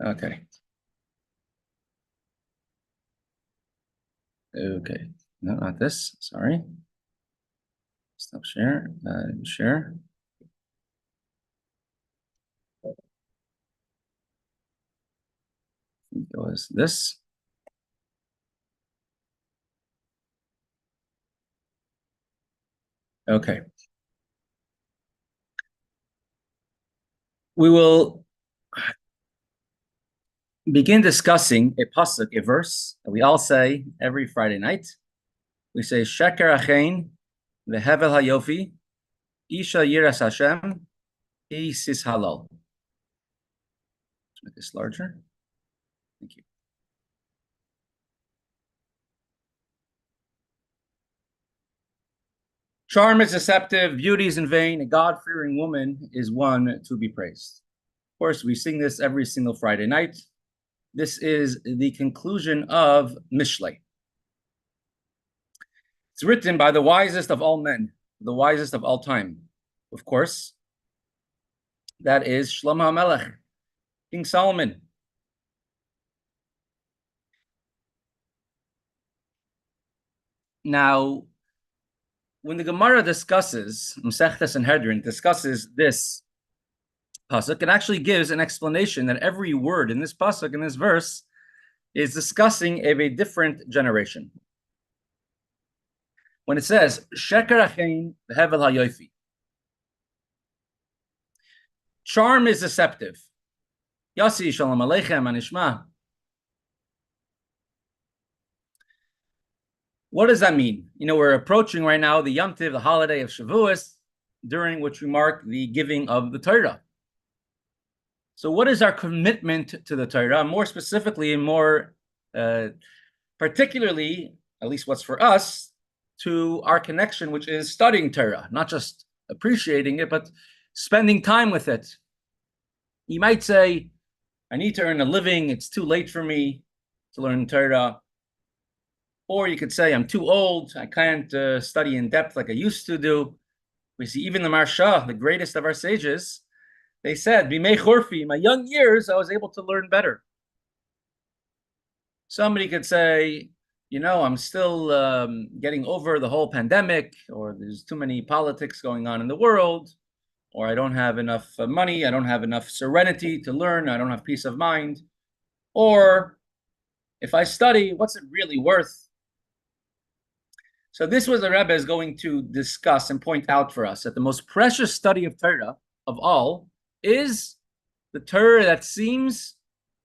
Okay. Okay. No, not this. Sorry. Stop share. Share. I think it was this. Okay. We will begin discussing a pasuk, a verse that we all say every Friday night. We say Sheker Achein veHevel Hayofi Isha Yiras Hashem Isis Halal. Let's make this larger. Thank you. Charm is deceptive, beauty is in vain, a God-fearing woman is one to be praised. Of course, we sing this every single Friday night. This is the conclusion of Mishlei. It's written by the wisest of all men, the wisest of all time. Of course, that is Shlomo HaMelech, King Solomon. Now, when the Gemara discusses, Masechtas and Hedrin discusses this pasuk, it actually gives an explanation that every word in this pasuk, in this verse, is discussing of a different generation. When it says, Sheker Achein v'Hevel Hayofi, charm is deceptive. Yasi Shalom Aleichem Anishma. What does that mean? You know, we're approaching right now the Yom Tiv, the holiday of Shavuos, during which we mark the giving of the Torah. So what is our commitment to the Torah? More specifically, and more particularly, at least what's for us, to our connection, which is studying Torah, not just appreciating it, but spending time with it. You might say, I need to earn a living. It's too late for me to learn Torah. Or you could say, I'm too old. I can't study in depth like I used to do. We see even the Marsha, the greatest of our sages, they said, Bimei Chorfi, in my young years, I was able to learn better. Somebody could say, you know, I'm still getting over the whole pandemic, or there's too many politics going on in the world, or I don't have enough money, I don't have enough serenity to learn, I don't have peace of mind. Or if I study, what's it really worth? So this was the Rebbe is going to discuss and point out for us that the most precious study of Torah of all is the Torah that seems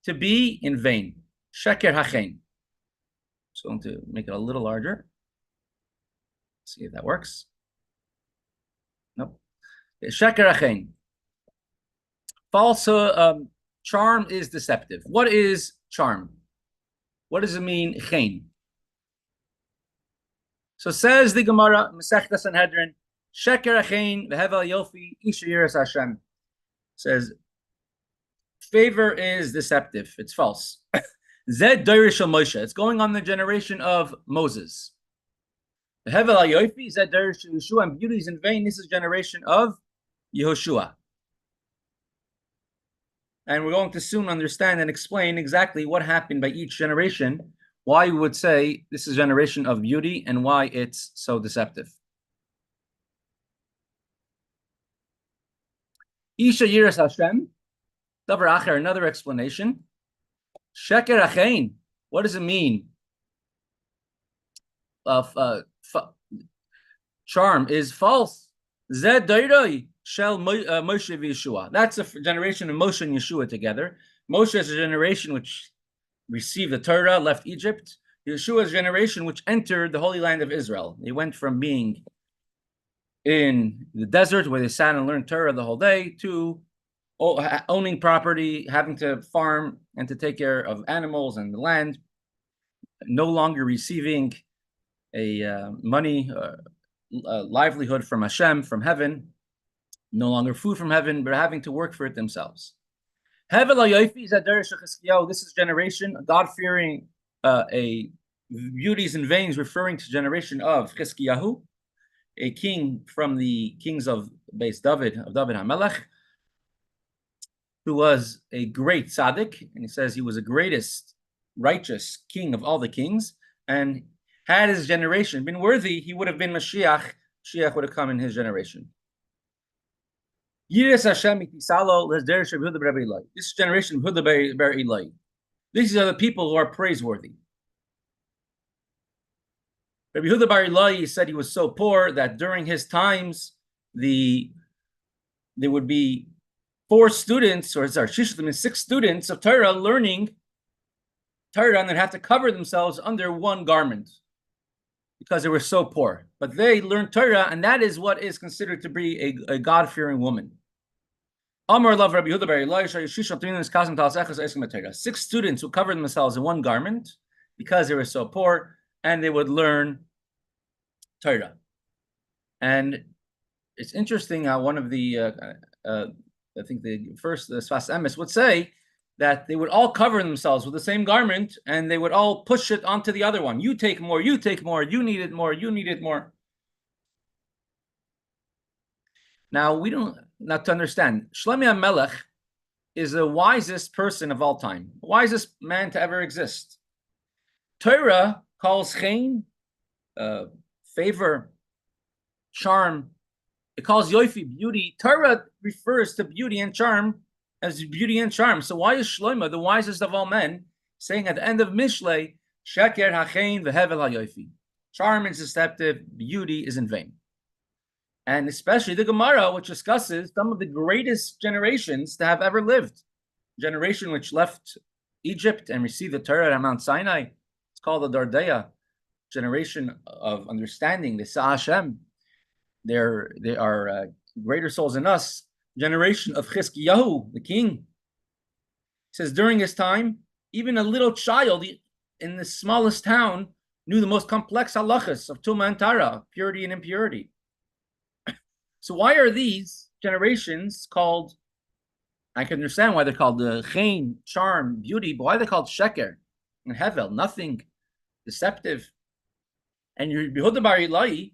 to be in vain. Sheker Hachein. So I'm going to make it a little larger. See if that works. Nope. Sheker Hachein. False charm is deceptive. What is charm? What does it mean, chen? So says the Gemara, Masechta Sanhedrin, Sheker Achein v'Hevel Yofi Isha Yiras Hashem. Says, favor is deceptive. It's false. Zed Dorish Moshe. It's going on the generation of Moses. V'Hevel Yofi Zed Dorish Yeshua, and beauty is in vain. This is generation of Yehoshua. And we're going to soon understand and explain exactly what happened by each generation, why we would say this is a generation of beauty and why it's so deceptive. Isha Yiras Hashem, Davar Acher, another explanation. Sheker Achein, what does it mean? Charm is false. Zed Dairoi Shel Moshe v'Yeshua. That's a generation of Moshe and Yeshua together. Moshe is a generation which received the Torah, left Egypt. Yeshua's generation which entered the Holy Land of Israel. They went from being in the desert where they sat and learned Torah the whole day to owning property, having to farm and to take care of animals and the land, no longer receiving a money, livelihood from Hashem, from heaven, no longer food from heaven, but having to work for it themselves. This is generation, God-fearing, a beauties and veins, referring to generation of Chizkiyahu, a king from the kings of Beis David, of David HaMelech. who was a great tzaddik, and he says he was the greatest righteous king of all the kings, and had his generation been worthy, he would have been Mashiach. Mashiach would have come in his generation. Yiras Hashem itisalo lesderish Rabbi Yehuda bar Elai. This generation of Yehuda bar Elai. These are the people who are praiseworthy. Rabbi Yehuda bar Elai said he was so poor that during his times, there would be 4 students, or sorry, 6 students of Torah learning Torah, and they'd have to cover themselves under one garment because they were so poor. But they learned Torah, and that is what is considered to be a God-fearing woman. Amar love Rabbi Yehuda bar Elai, 6 students who covered themselves in one garment because they were so poor, and they would learn Torah. And it's interesting how one of the I think the first Sfas Emes would say that they would all cover themselves with the same garment, and they would all push it onto the other one. You take more, you take more, you need it more, you need it more. Now, we don't, not to understand, Shlomo HaMelech is the wisest person of all time, the wisest man to ever exist. Torah calls chen, favor, charm. It calls yofi, beauty. Torah refers to beauty and charm as beauty and charm. So why is Shlomo, the wisest of all men, saying at the end of Mishlei, sheker hachein v'hevel hayofi? Charm is deceptive, beauty is in vain. And especially the Gemara, which discusses some of the greatest generations to have ever lived. Generation which left Egypt and received the Torah at Mount Sinai. It's called the Dardeya, generation of understanding, the Sa Hashem. They are greater souls than us. Generation of Chizkiyahu, the king. It says during his time, even a little child in the smallest town knew the most complex halachas of Tuma and Tara, purity and impurity. So why are these generations called, I can understand why they're called the chen, charm, beauty, but why are they called sheker and hevel, nothing, deceptive? And Yehuda bar Elai,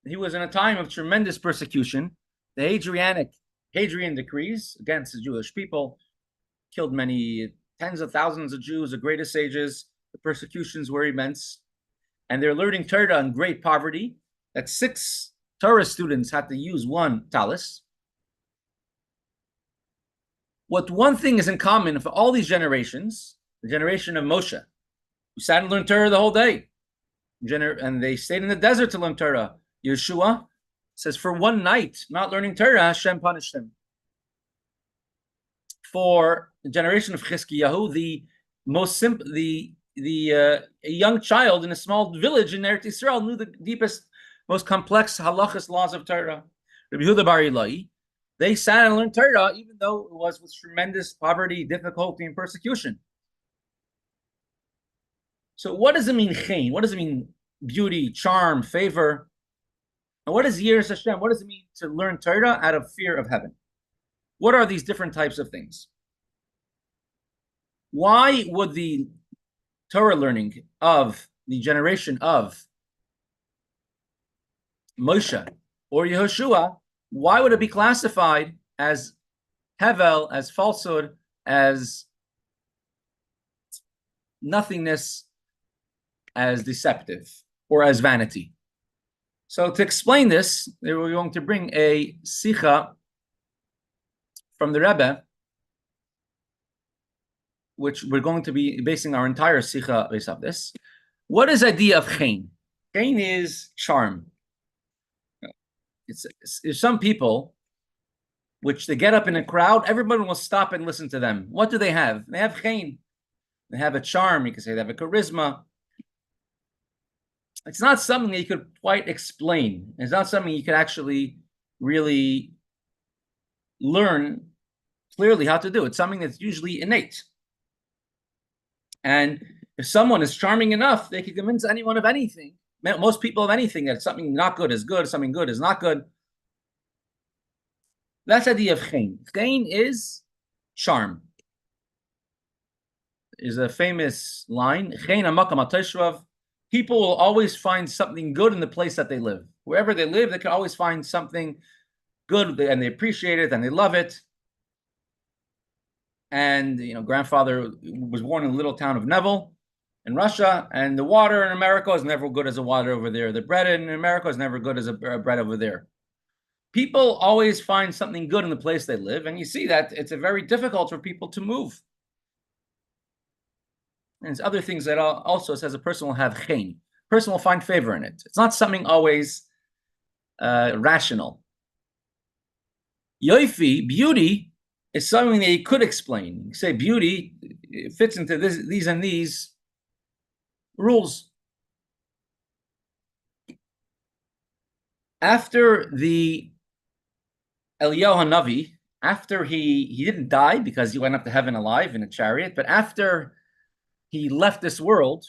he was in a time of tremendous persecution. The Hadrian decrees against the Jewish people killed many tens of thousands of Jews, the greatest sages. The persecutions were immense. And they're learning Torah in great poverty, that 6 Torah students had to use 1 talis. What one thing is in common for all these generations, the generation of Moshe, who sat and learned Torah the whole day, and they stayed in the desert to learn Torah. Yeshua says, for one night not learning Torah, Hashem punished him. For the generation of Chizkiyahu, the most simple, a young child in a small village in Eretz Yisrael knew the deepest, most complex halachas laws of Torah. Rabbi Yehuda bar Elai, they sat and learned Torah, even though it was with tremendous poverty, difficulty, and persecution. So what does it mean, chen? What does it mean, beauty, charm, favor? And what is Yiras Hashem? What does it mean to learn Torah out of fear of heaven? What are these different types of things? Why would the Torah learning of the generation of Moshe or Yehoshua, why would it be classified as hevel, as falsehood, as nothingness, as deceptive, or as vanity? So to explain this, we're going to bring a sicha from the Rebbe, which we're going to be basing our entire sicha based on this. What is the idea of chen? Chen is charm. It's some people, which they get up in a crowd, everybody will stop and listen to them. What do they have? They have chen. They have a charm. You can say they have a charisma. It's not something that you could quite explain. It's not something you could actually really learn clearly how to do. It's something that's usually innate. And if someone is charming enough, they can convince anyone of anything, most people of anything, that something not good is good, something good is not good. That's the idea of chen. Chen is charm. Is a famous line. Chen hamakam hateshvav. People will always find something good in the place that they live. Wherever they live, they can always find something good, and they appreciate it, and they love it. and grandfather was born in the little town of Neville in Russia, and the water in America is never good as the water over there. The bread in America is never good as a bread over there. People always find something good in the place they live, and you see that it's very difficult for people to move. And there's other things that also says a person will have chen. A person will find favor in it. It's not something always rational. Yoifi, beauty, is something that you could explain. You say beauty fits into these and these rules. After the Eliyahu Hanavi, after he didn't die because he went up to heaven alive in a chariot, but after he left this world,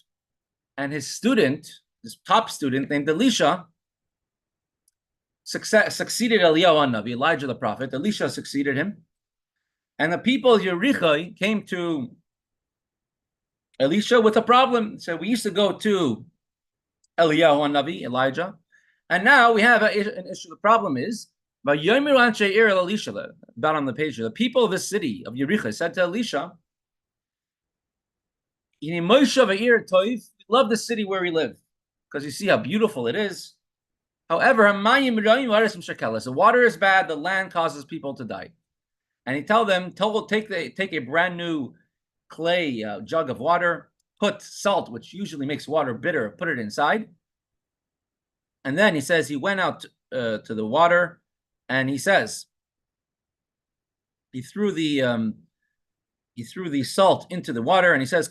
and his student, his top student named Elisha, succeeded Eliyahu Hanavi, Elijah the prophet. Elisha succeeded him. And the people of Yericho came to Elisha with a problem. So we used to go to Eliyahu Hanavi, Elijah, and now we have an issue. The problem is, about on the page here, the people of the city of Yericho said to Elisha, we love the city where we live, because you see how beautiful it is. However, the water is bad, the land causes people to die. And he told them, take a brand new clay jug of water, put salt, which usually makes water bitter, put it inside. And then he says he went out to the water, and he says he threw the salt into the water, and he says,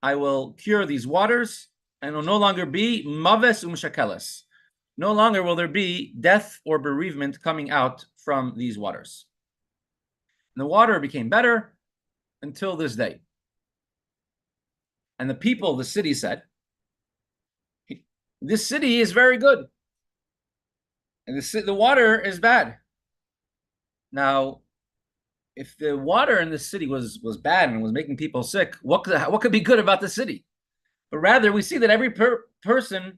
I will cure these waters, and will no longer be maves umshakeles. No longer will there be death or bereavement coming out from these waters. And the water became better until this day. And the people of the city said, this city is very good, and the water is bad. Now, if the water in the city was bad and was making people sick, what could be good about the city? But rather, we see that every person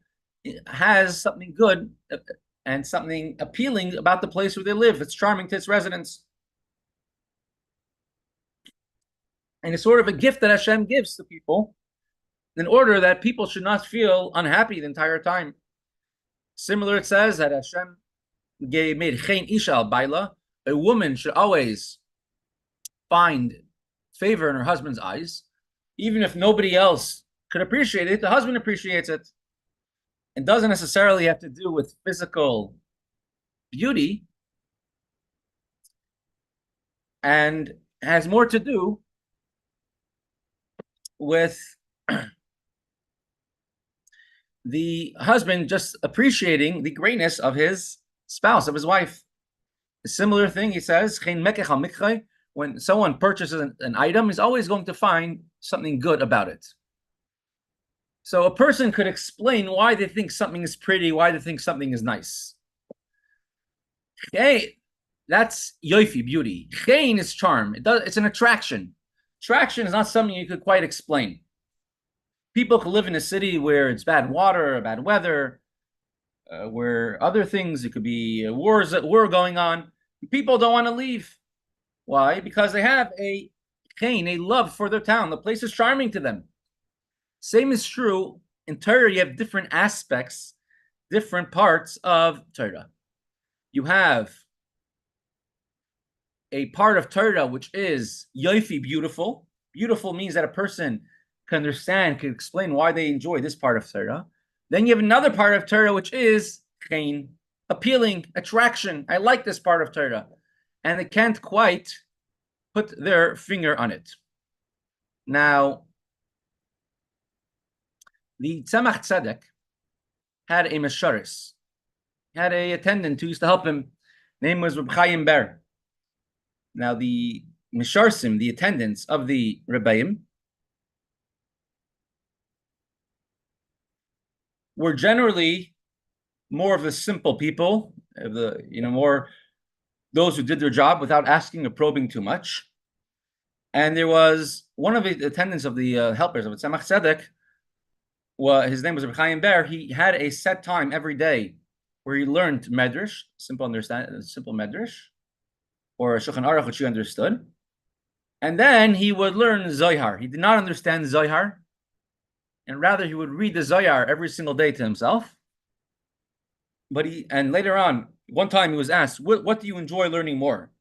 has something good and something appealing about the place where they live. It's charming to its residents. And it's sort of a gift that Hashem gives to people in order that people should not feel unhappy the entire time. Similar, it says that Hashem made chen isha al baila. A woman should always find favor in her husband's eyes. Even if nobody else could appreciate it, the husband appreciates it. It doesn't necessarily have to do with physical beauty, and has more to do with the husband just appreciating the greatness of his spouse, of his wife. A similar thing, he says, when someone purchases an item, he's always going to find something good about it. So a person could explain why they think something is pretty, why they think something is nice. Okay, that's yoifi, beauty. Chen is charm. It's an attraction. Attraction is not something you could quite explain. People could live in a city where it's bad water, bad weather, where other things, it could be war going on. People don't want to leave. Why? Because they have a chen, a love for their town. The place is charming to them. Same is true in Torah. You have different aspects, different parts of Torah. You have a part of Torah which is yoifi, beautiful. Beautiful means that a person can understand, can explain why they enjoy this part of Torah. Then you have another part of Torah which is chen, appealing, attraction. I like this part of Torah. And they can't quite put their finger on it. Now, the Tzemach Tzedek had a mesharis, had a attendant who used to help him. Name was Reb Chaim Ber. Now, the mesharsim, the attendants of the Rebbeim, were generally more of the simple people, more those who did their job without asking or probing too much. And there was one of the attendants of the helpers of Tzemach Tzedek. His name was Reb Chaim Ber. He had a set time every day where he learned medrash, simple medrash, or Shulchan Aruch, which he understood. And then he would learn Zohar. He did not understand Zohar, and rather he would read the Zohar every single day to himself. And later on, one time he was asked, what do you enjoy learning more?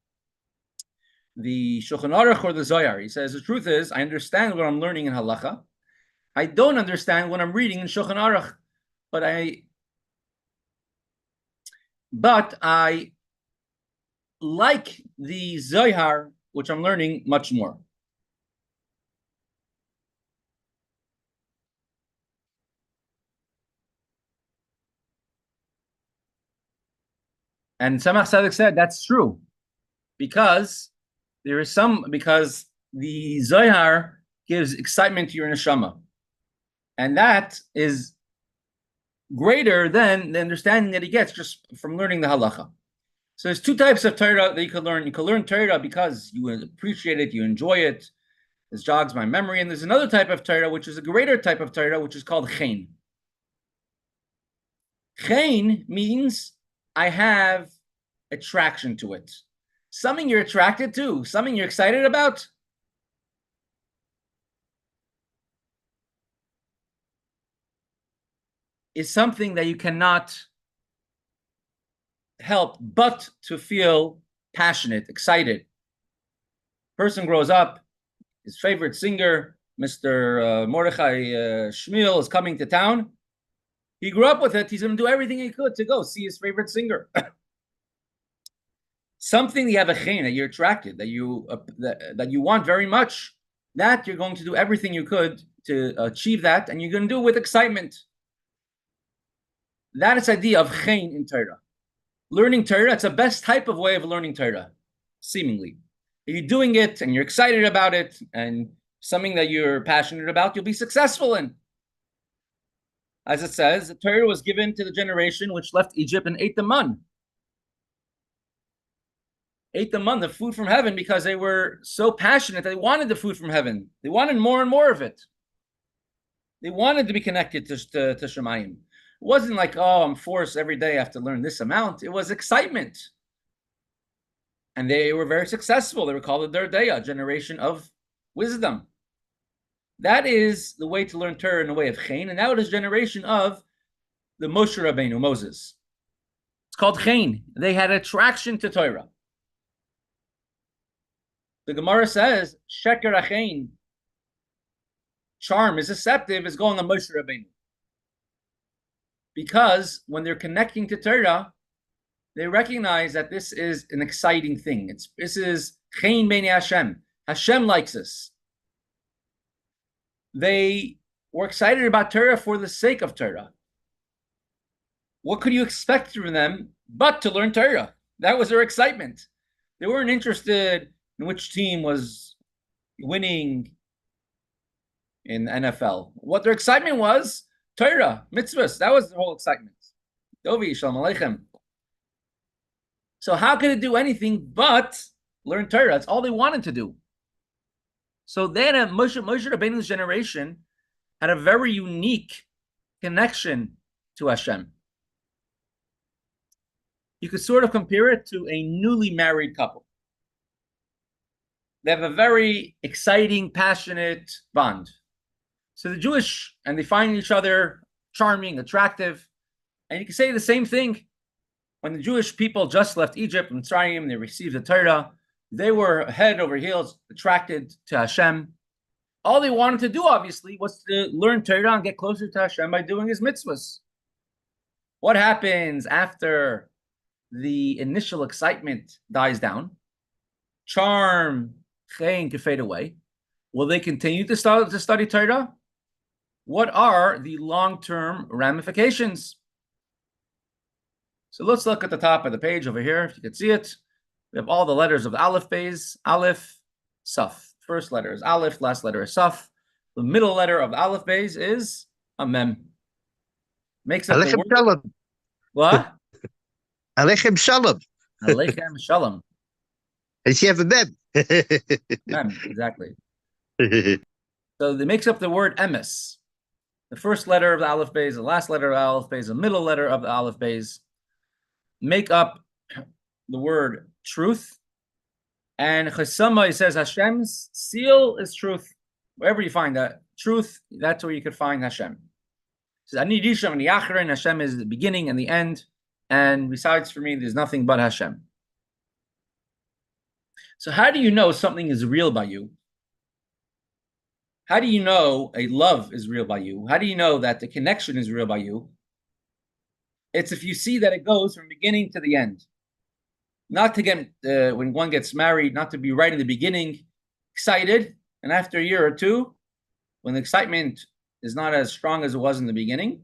The Shulchan Aruch or the Zohar? He says, the truth is, I understand what I'm learning in halacha. I don't understand what I'm reading in Shulchan Aruch, but I like the Zohar, which I'm learning much more. And Tzemach Tzedek said that's true, because the Zohar gives excitement to your neshama, and that is greater than the understanding that he gets just from learning the halacha. So there's two types of Torah that you can learn. You can learn Torah because you appreciate it, you enjoy it, this jogs my memory. And there's another type of Torah, which is a greater type of Torah, which is called chen. Chen means I have attraction to it. Something you're attracted to, something you're excited about. Is something that you cannot help but to feel passionate, excited. Person grows up, his favorite singer, Mr. Mordechai Shmuel, is coming to town. He grew up with it. He's going to do everything he could to go see his favorite singer. Something you have a chen, that you're attracted, that you want very much, that you're going to do everything you could to achieve that, and you're going to do it with excitement. That is the idea of chen in Torah. Learning Torah, it's the best type of way of learning Torah, seemingly. If you're doing it and you're excited about it and something that you're passionate about, you'll be successful in. As it says, the Torah was given to the generation which left Egypt and ate the man. Ate the man, the food from heaven, because they were so passionate that they wanted the food from heaven. They wanted more and more of it. They wanted to be connected to Shemayim. It wasn't like, oh, I'm forced every day I have to learn this amount. It was excitement. And they were very successful. They were called the Derdeya, generation of wisdom. That is the way to learn Torah in the way of chen, and that was generation of the Moshe Rabbeinu, Moses. It's called chen. They had attraction to Torah. The Gemara says, Sheker achen, charm is deceptive, is going on Moshe Rabbeinu. Because when they're connecting to Torah, they recognize that this is an exciting thing. This is chen b'nei Hashem. Hashem likes us. They were excited about Torah for the sake of Torah. What could you expect from them but to learn Torah? That was their excitement. They weren't interested in which team was winning in the NFL. What their excitement was, Torah, mitzvahs. That was the whole excitement. Dovi, shalom aleichem. So how could it do anything but learn Torah? That's all they wanted to do. So then Moshe Rabbeinu's generation had a very unique connection to Hashem. You could sort of compare it to a newly married couple. They have a very exciting, passionate bond. So the Jewish, and they find each other charming, attractive. And you can say the same thing. When the Jewish people just left Egypt and Mitzrayim, they received the Torah. They were head over heels attracted to Hashem. All they wanted to do, obviously, was to learn Torah and get closer to Hashem by doing his mitzvahs. What happens after the initial excitement dies down? Charm, chen, can fade away. Will they continue to study Torah? What are the long-term ramifications? So let's look at the top of the page over here, if you can see it. We have all the letters of the Alef-Bais, Alef, Saf. First letter is Alef, last letter is Saf. The middle letter of Alef-Bais is a Mem. Makes up Alechem the word. Shalom. What? Alechem Shalom. Alechem Shalom. Does she have a Mem? Mem, exactly. So it makes up the word Emes. The first letter of the Alef-Bais, the last letter of the Alef-Bais, the middle letter of the Alef-Bais make up the word truth And Chesama, he says, Hashem's seal is truth. Wherever you find that truth, that's where you could find Hashem. He says, Ani Rishon Ani Acharon, Hashem is the beginning and the end. And besides, for me, there's nothing but Hashem. So how do you know something is real by you? How do you know a love is real by you? How do you know that the connection is real by you? It's if you see that it goes from beginning to the end. Not to get, when one gets married, not to be right in the beginning, excited, and after a year or two, when the excitement is not as strong as it was in the beginning,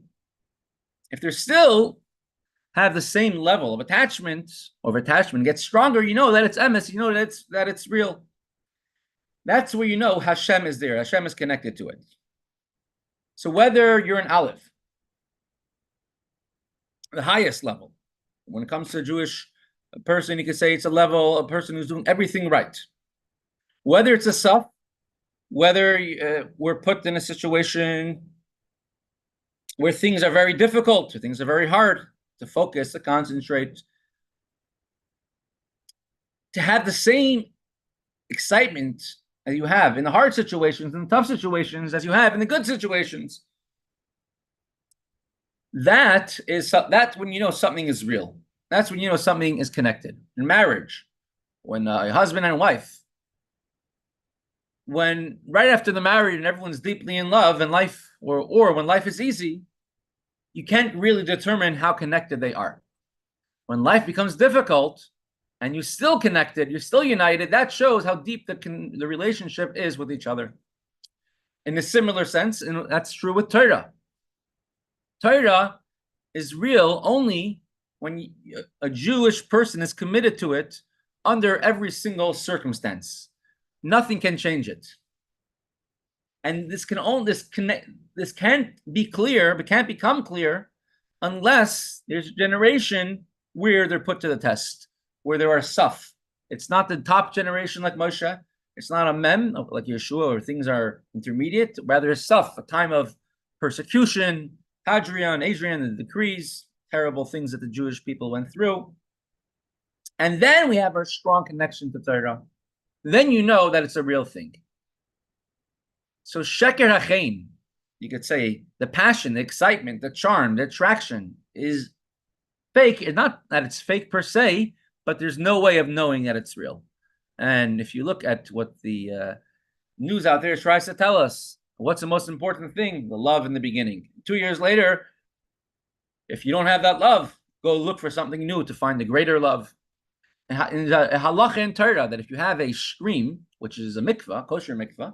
if they're still have the same level of attachment, gets stronger, you know that it's emes, you know that it's real. That's where you know Hashem is there. Hashem is connected to it. So whether you're an Alef, the highest level, when it comes to a Jewish person, you could say it's a person who's doing everything right. Whether it's a Saf, whether we're put in a situation where things are very difficult, or things are very hard, to focus, to concentrate, to have the same excitement as you have in the hard situations, in the tough situations, as you have in the good situations. That's when you know something is real. That's when you know something is connected. In marriage, when a husband and wife, when right after the marriage and everyone's deeply in love and life, or when life is easy, you can't really determine how connected they are. When life becomes difficult and you're still connected, you're still united, that shows how deep the relationship is with each other. In a similar sense, and that's true with Torah. Torah is real only when a Jewish person is committed to it under every single circumstance. Nothing can change it. And this can't be clear, but can't become clear unless there's a generation where they're put to the test, where there are saf. It's not the top generation like Moshe. It's not a mem like Yeshua, where things are intermediate. Rather, a saf, a time of persecution, Hadrian, the decrees, terrible things that the Jewish people went through. And then we have our strong connection to Torah. Then you know that it's a real thing. So sheker hachein, you could say the passion, the excitement, the charm, the attraction is fake. It's not that it's fake per se, but there's no way of knowing that it's real. And if you look at what the news out there tries to tell us, what's the most important thing? The love in the beginning. 2 years later, if you don't have that love, go look for something new to find the greater love. In the halacha in Torah, that if you have a stream, which is a mikvah, kosher mikvah,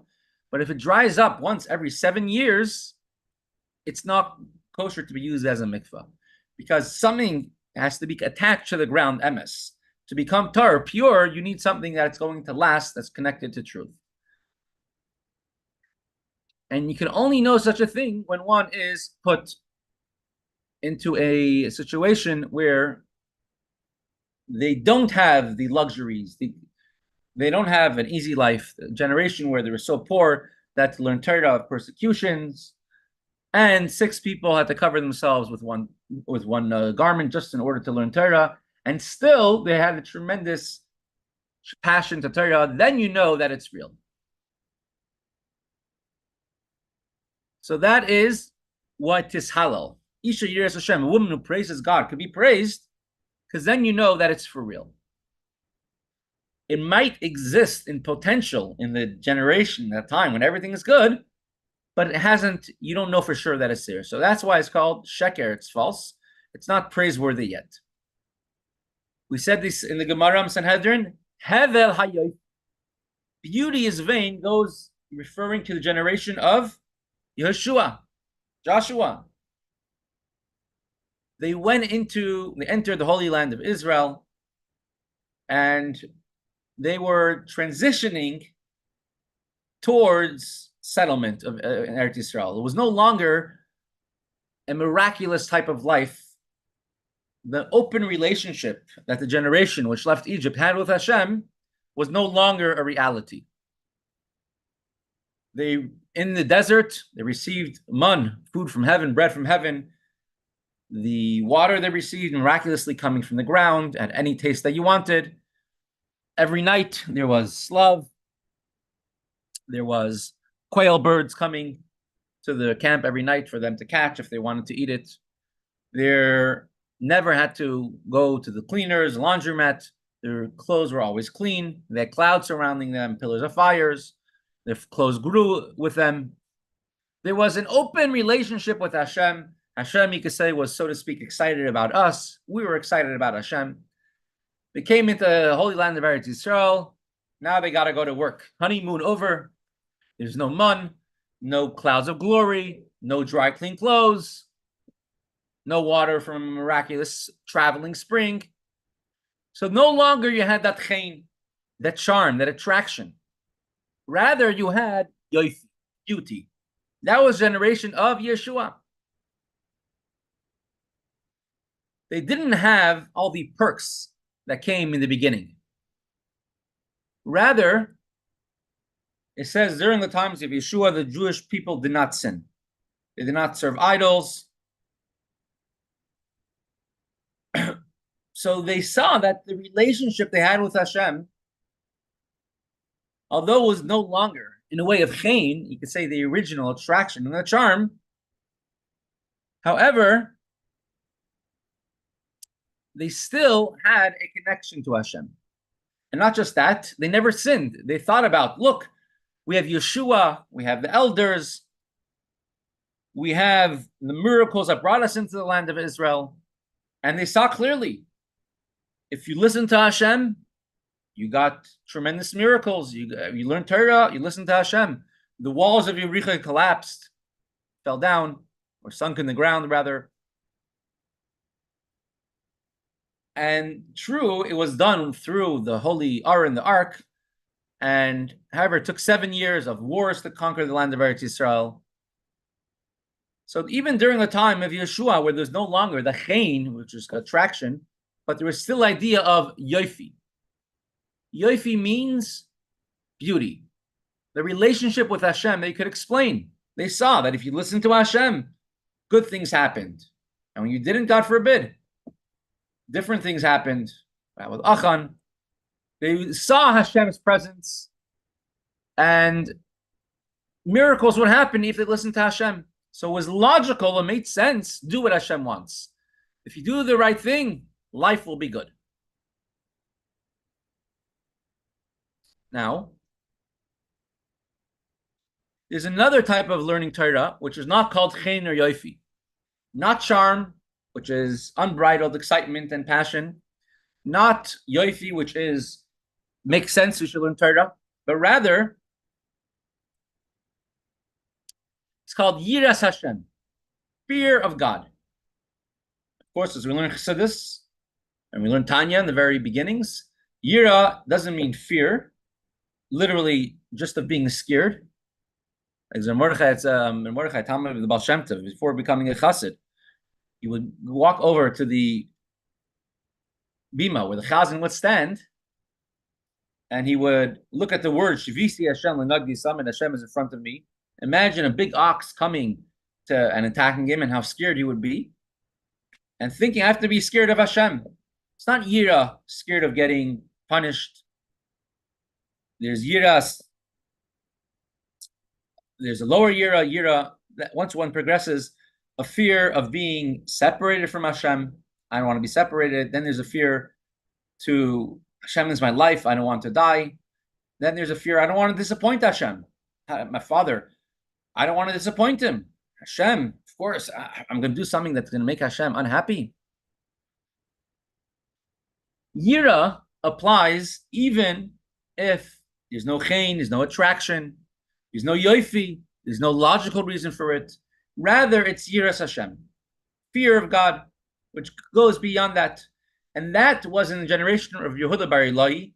but if it dries up once every 7 years, it's not kosher to be used as a mikvah, because something has to be attached to the ground, emes. To become tar, pure, you need something that's going to last, that's connected to truth. And you can only know such a thing when one is put into a situation where they don't have the luxuries, they don't have an easy life. A generation where they were so poor that to learn Torah of persecutions, and 6 people had to cover themselves with one garment just in order to learn Torah, and still they had a tremendous passion to Torah. Then you know that it's real. So that is what tishalal. Isha yiras Hashem, a woman who praises God, could be praised, because then you know that it's for real. It might exist in potential in the generation, that time when everything is good, but it hasn't, you don't know for sure that it's there. So that's why it's called sheker, it's false. It's not praiseworthy yet. We said this in the Gemara Sanhedrin, Hevel hayoy. Beauty is vain, goes referring to the generation of Joshua. They entered the Holy Land of Israel, and they were transitioning towards settlement of in Eretz Yisrael. It was no longer a miraculous type of life. The open relationship that the generation which left Egypt had with Hashem was no longer a reality. In the desert, they received man, food from heaven, bread from heaven. The water they received miraculously coming from the ground at any taste that you wanted. Every night there was love. There was quail birds coming to the camp every night for them to catch if they wanted to eat it. They never had to go to the cleaners, laundromat. Their clothes were always clean. They had clouds surrounding them, pillars of fires. Their clothes grew with them. There was an open relationship with Hashem. Hashem, you could say, was, so to speak, excited about us. We were excited about Hashem. They came into the Holy Land of Eretz Yisrael. Now they got to go to work. Honeymoon over. There's no mun, no clouds of glory, no dry, clean clothes, no water from a miraculous traveling spring. So no longer you had that chen, that charm, that attraction. Rather, you had yoifi, beauty. That was generation of Yeshua. They didn't have all the perks that came in the beginning. Rather, it says during the times of Yeshua, the Jewish people did not sin. They did not serve idols. So they saw that the relationship they had with Hashem, although it was no longer in a way of chen, you could say the original attraction and the charm. However, they still had a connection to Hashem. And not just that, they never sinned. They thought about, look, we have Yeshua, we have the elders, we have the miracles that brought us into the land of Israel. And they saw clearly, if you listen to Hashem, you got tremendous miracles. You learned Torah, you listened to Hashem. The walls of Yericho collapsed, fell down, or sunk in the ground, rather. And true, it was done through the holy Aron, the Ark. And however, it took 7 years of wars to conquer the land of Eretz Yisrael. So even during the time of Yeshua, where there's no longer the chen, which is attraction, but there was still idea of yoifi. Yoifi means beauty. The relationship with Hashem, they could explain. They saw that if you listen to Hashem, good things happened. And when you didn't, God forbid, different things happened. With Achan, they saw Hashem's presence, and miracles would happen if they listened to Hashem. So it was logical, it made sense, do what Hashem wants. If you do the right thing, life will be good. Now, there's another type of learning Torah, which is not called chen or yoifi. Not charm, which is unbridled excitement and passion. Not yoifi, which is makes sense, we should learn Torah. But rather, it's called Yiras Hashem, fear of God. Of course, as we learn Chassidus, and we learn Tanya in the very beginnings, Yira doesn't mean fear, literally just of being scared. Like Mordechai, Talmud of the Baal Shem Tov, before becoming a Chassid, he would walk over to the bima where the Chazan would stand, and he would look at the word Shivisi Hashem L'Nagdi Summit. Hashem is in front of me. Imagine a big ox coming to and attacking him, and how scared he would be, and thinking I have to be scared of Hashem. It's not Yira, scared of getting punished. There's Yiras. There's a lower Yira that once one progresses, a fear of being separated from Hashem. I don't want to be separated. Then there's a fear to Hashem is my life. I don't want to die. Then there's a fear. I don't want to disappoint Hashem. My father, I don't want to disappoint him. Hashem, of course, I'm going to do something that's going to make Hashem unhappy. Yira applies even if there's no chen, there's no attraction, there's no yoifi, there's no logical reason for it. Rather, it's Yiras Hashem, fear of God, which goes beyond that. And that was in the generation of Yehuda Bar Ilai,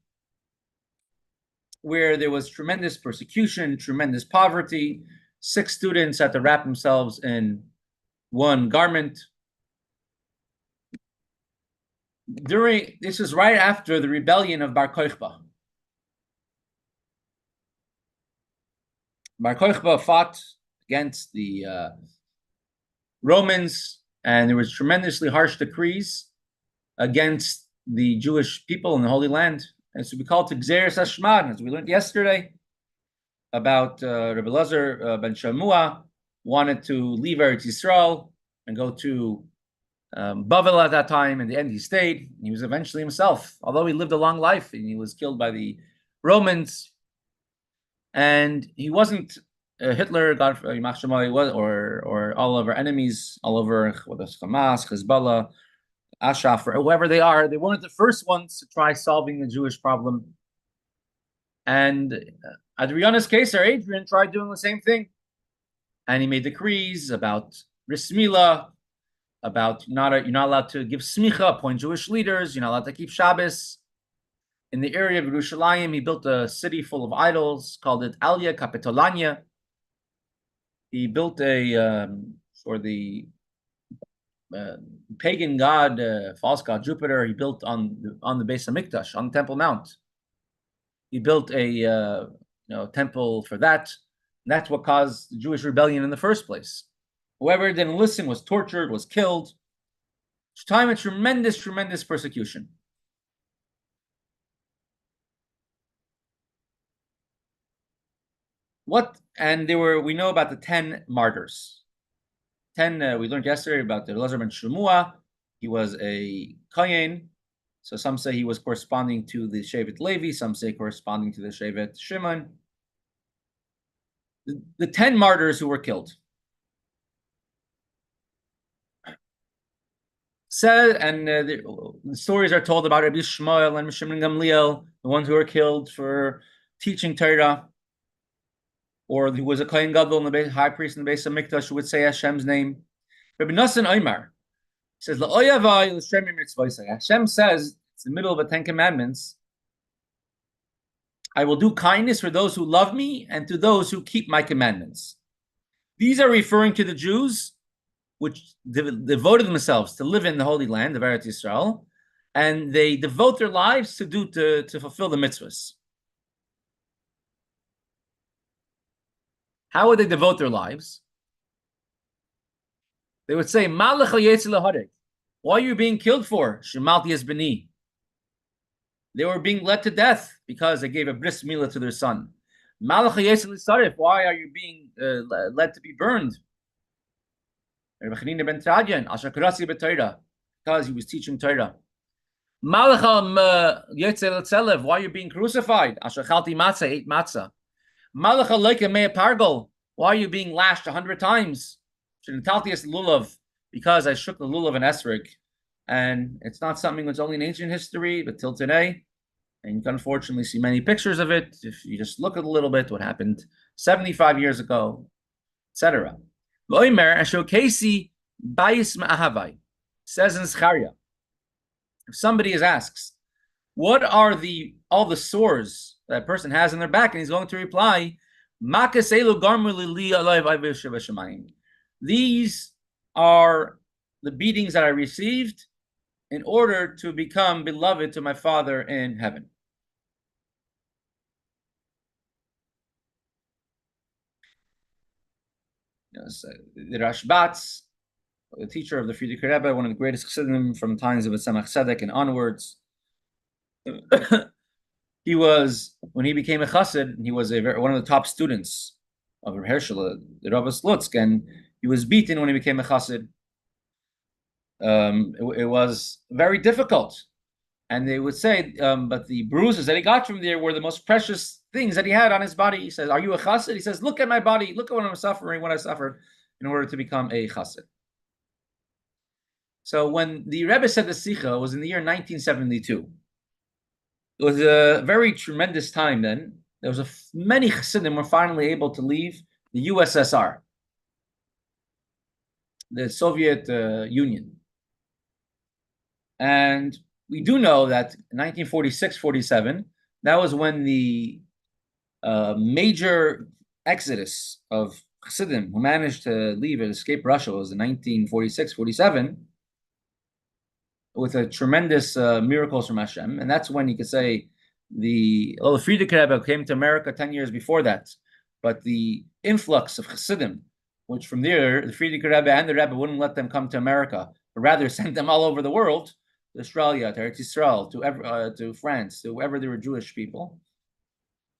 where there was tremendous persecution, tremendous poverty. 6 students had to wrap themselves in one garment. This is right after the rebellion of Bar Kokhba. Bar Kokhba fought against the Romans, and there was tremendously harsh decrees against the Jewish people in the Holy Land, And so we call it Gzeres Hashmad, as we learned yesterday about Rebbe Lazar ben Shamua wanted to leave Eretz Yisrael and go to Bavel at that time. In the end, he stayed. He was eventually himself, although he lived a long life and he was killed by the Romans. And he wasn't Hitler, God, or all of our enemies, all over whether it's Hamas, Hezbollah, Ashaf, or whoever they are. They weren't the first ones to try solving the Jewish problem. And Adriana's case, or Adrian, tried doing the same thing. And he made decrees about Bris Milah, about you're not allowed to give smicha, appoint Jewish leaders, you're not allowed to keep Shabbos. In the area of Yerushalayim, he built a city full of idols, called it Alia Capitolania. He built for the pagan god, false god Jupiter. He built on the Beis Hamikdash, on the Temple Mount. He built a temple for that. And that's what caused the Jewish rebellion in the first place. Whoever didn't listen was tortured, was killed. It's time of tremendous, tremendous persecution. We know about the 10 martyrs. 10, we learned yesterday about the Elazar ben Shemua. He was a Kohen. So some say he was corresponding to the Shevet Levi, some say corresponding to the Shevet Shimon. The 10 martyrs who were killed. The stories are told about Rabbi Shmuel and Shimon Gamliel, the ones who were killed for teaching Torah, or there was a Kohen Gadol, high priest in the Beis Hamikdash, who would say Hashem's name. Rabbi Nassan Oymar says, Hashem says, it's the middle of the 10 Commandments, I will do kindness for those who love me and to those who keep my commandments. These are referring to the Jews, which devoted themselves to live in the Holy Land of Eretz Yisrael, and they devote their lives to fulfill the mitzvahs. How would they devote their lives? They would say, why are you being killed for? Shemalti es b'ni. They were being led to death because they gave a bris milah to their son. Why are you being led to be burned? Because he was teaching Torah. Why are you being crucified? Ate matzah. Why are you being lashed 100 times? Because I shook the lulav and esrog. And it's not something that's only in ancient history, but till today. And you can unfortunately see many pictures of it. If you just look at a little bit what happened 75 years ago, etc. Says in Zechariah, if somebody asks, what are all the sores that a person has in their back, and he's going to reply, these are the beatings that I received in order to become beloved to my Father in heaven. The Rashbatz, the teacher of the Friedrich Rebbe, one of the greatest Chassidim from times of Tzemach Tzedek and onwards. When he became a Chassid, he was one of the top students of Hershel, the Rebbe Slutzk, and he was beaten when he became a Chassid. It was very difficult. And they would say, but the bruises that he got from there were the most precious things that he had on his body. He says, are you a chassid? He says, look at my body. Look at what I'm suffering, what I suffered in order to become a chassid. So when the Rebbe said the Sikha, it was in the year 1972. It was a very tremendous time then. There was many chassidim were finally able to leave the USSR, the Soviet Union. And we do know that in 1946-47, that was when the major exodus of Chassidim who managed to leave and escape Russia was in 1946-47, with a tremendous miracles from Hashem. And that's when you could say the Friedrich Rebbe came to America 10 years before that. But the influx of Chassidim, which from there, the Friedrich Rebbe and the Rebbe wouldn't let them come to America, but rather sent them all over the world. to Australia, to Eretz Yisrael, to France, to wherever there were Jewish people,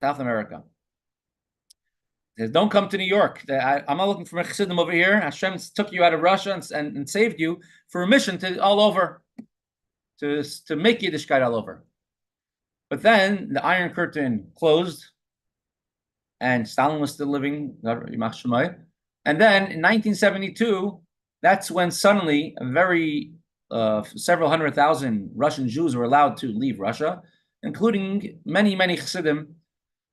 South America. He says, don't come to New York. I'm not looking for a Chassidim over here. Hashem took you out of Russia and saved you for a mission to all over, to make Yiddishkeit all over. But then the Iron Curtain closed, and Stalin was still living. And then in 1972, that's when suddenly several 100,000 Russian Jews were allowed to leave Russia, including many Chassidim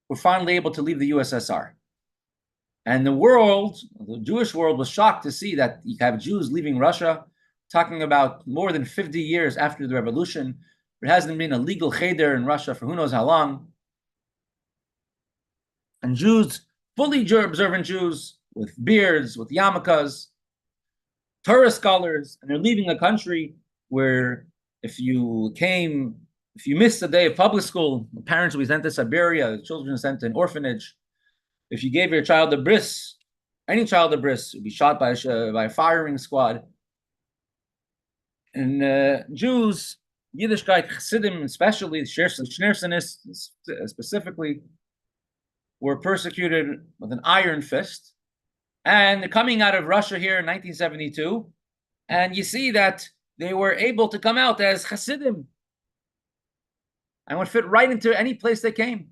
were finally able to leave the USSR. And the Jewish world was shocked to see that you have Jews leaving Russia, talking about more than 50 years after the revolution. There hasn't been a legal cheder in Russia for who knows how long. And Jews, fully observant Jews, with beards, with yarmulkes, Torah scholars, and they're leaving a country where if you missed a day of public school, the parents would be sent to Siberia, the children sent to an orphanage. If you gave your child a bris, any child a bris, would be shot by a firing squad. And Jews, Yiddishkeit, Chassidim, especially Schneersonists specifically, were persecuted with an iron fist. And they're coming out of Russia here in 1972, and you see that they were able to come out as Chassidim and would fit right into any place they came.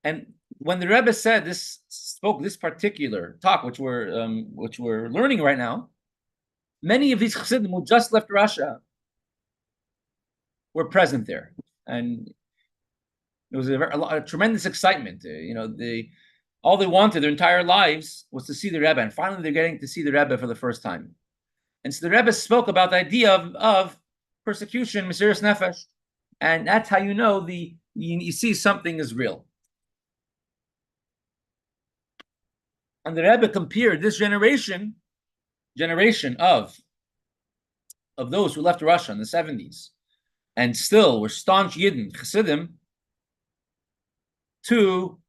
And when the Rebbe spoke this particular talk, which we're learning right now, many of these Chassidim who just left Russia were present there, and there was a tremendous excitement. All they wanted their entire lives was to see the Rebbe, and finally they're getting to see the Rebbe for the first time. And so the Rebbe spoke about the idea of persecution, Mesiras Nefesh, and that's how you see something is real. And the Rebbe compared this generation of those who left Russia in the 70s and still were staunch Yidden, Chassidim, to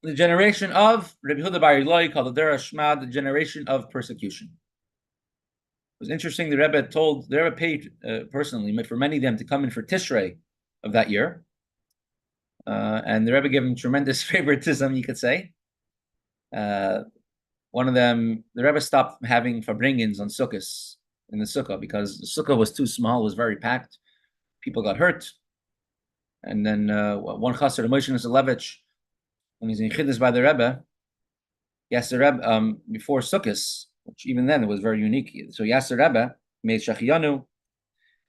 the generation of Rabbi Yehuda Bar Ilai, called the Dera Shma, the generation of persecution. It was interesting. The Rebbe paid personally for many of them to come in for Tishrei of that year, and the Rebbe gave them tremendous favoritism, you could say. One of them, the Rebbe stopped having fabringins on Sukkos in the Sukkah because the Sukkah was too small, it was very packed. People got hurt. And then one Chassid, Moshe Nisolevich, when he's in Chiddush by the Rebbe, he asked the Rebbe before Sukkos, which even then it was very unique. So he asked the Rebbe, made Shachiyanu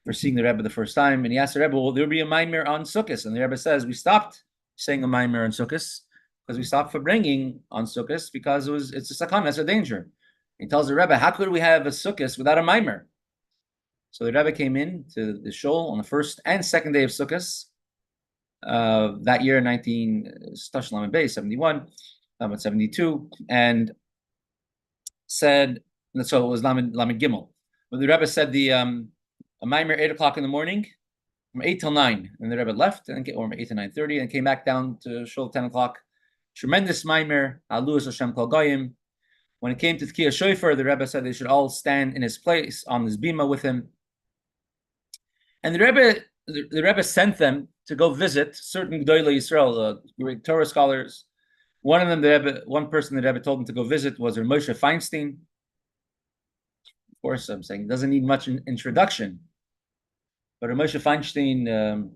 for seeing the Rebbe the first time, and he asked the Rebbe, will there be a Maimer on Sukkos? And the Rebbe says, we stopped saying a Maimer on Sukkos because we stopped for bringing on Sukkos because it's a sakana, it's a danger. He tells the Rebbe, how could we have a Sukkos without a Maimer? So the Rebbe came in to the shul on the first and second day of Sukkos that year, 71, 72, and said, so it was Lamed Gimmel. But the Rebbe said a Maimer 8 o'clock in the morning, from 8 till 9, and the Rebbe left, or 8 to 9:30, and came back down to shul 10 o'clock. Tremendous Maimer, Aluas Hashem Kol Goyim. When it came to Tkiyah Shofar, the Rebbe said they should all stand in his place on his bima with him. And the Rebbe sent them to go visit certain G'dolei Yisrael, great Torah scholars. One of them, one person the Rebbe told him to go visit was Moshe Feinstein. Of course, I'm saying it doesn't need much introduction. But Moshe Feinstein,